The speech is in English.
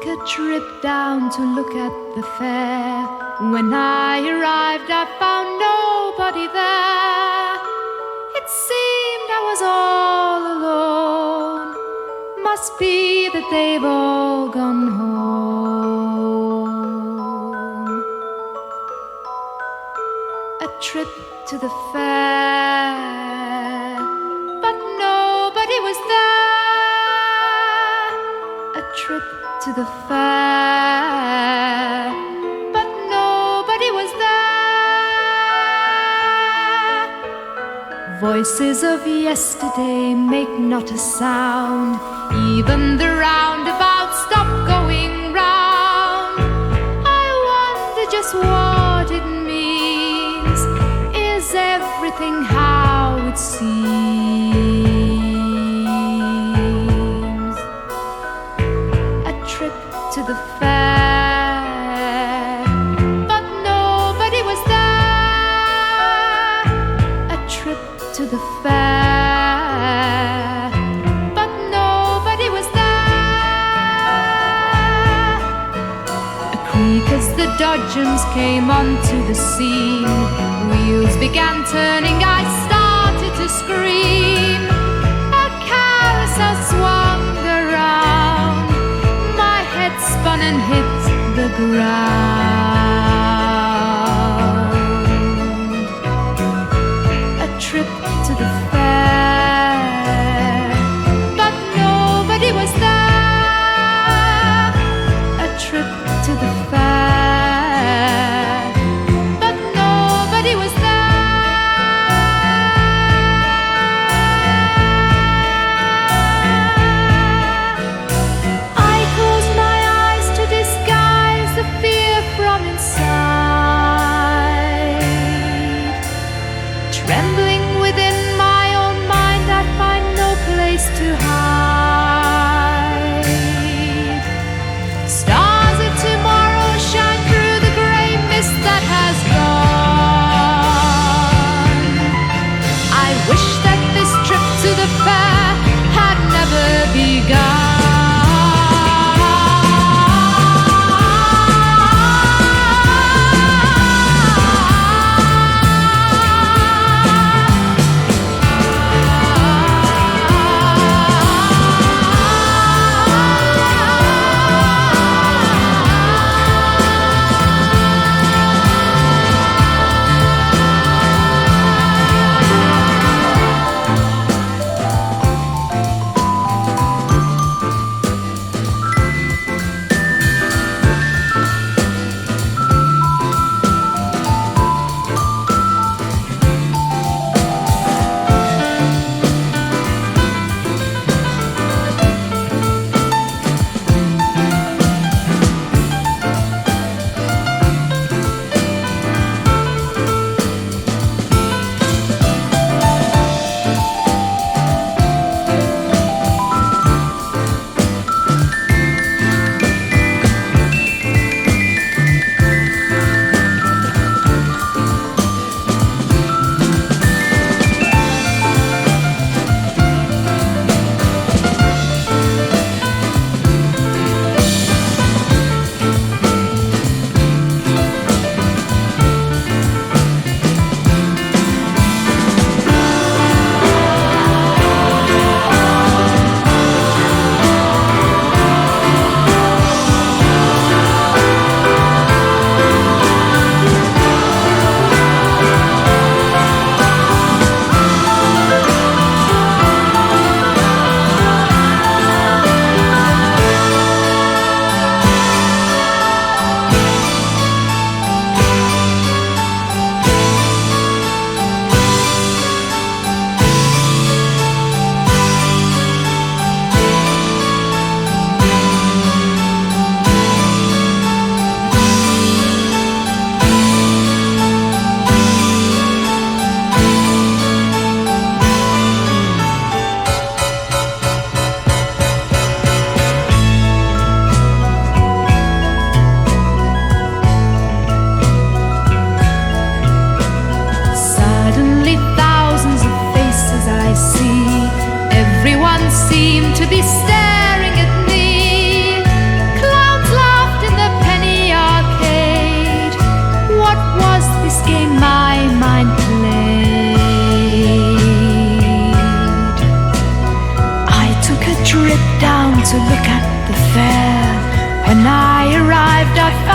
a trip down to look at the fair. When I arrived, I found nobody there. It seemed I was all alone. Must be that they've all gone home. A trip to the fair, but nobody was there. A trip to the fair, but nobody was there. Voices of yesterday make not a sound. Even the roundabout stopped going round. I wonder just what it means. Is everything how it seems? A trip to the fair, but nobody was there. A trip to the fair, but nobody was there. A creak as the dodgems came onto the scene. Wheels began turning, I started to scream. A carousel swung around. My head spun and hit the ground. A trip to the fair, but nobody was there. A trip to the fair, but nobody was there. I closed my eyes to disguise the fear I